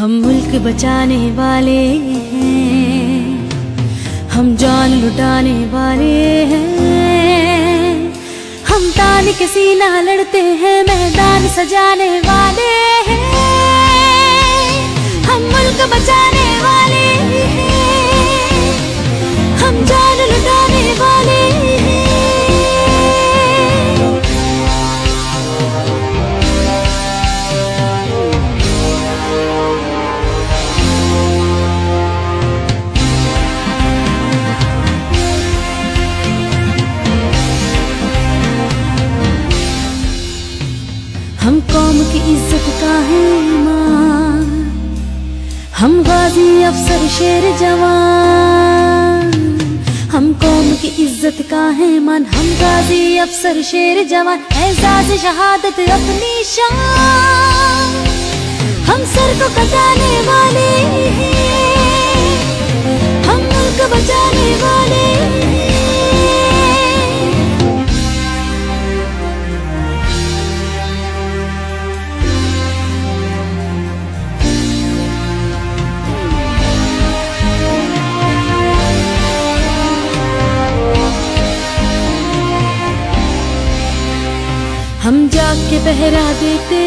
हम मुल्क बचाने वाले हैं, हम जान लुटाने वाले हैं। हम तान के सीना लड़ते हैं, मैदान सजाने वाले हैं। हम मुल्क बचाने वाले हैं, हम जान लुटाने वाले हैं। हम कौम की इज्जत का है ईमान, हम गाजी अफसर शेर जवान। हम कौम की इज्जत का है मान, हम गाजी अफसर शेर जवान। एहसास शहादत अपनी शान, हम सर को कटाने वाले हैं, हम मुल्क बचाने वाले हैं। हम जाग के पहरा देते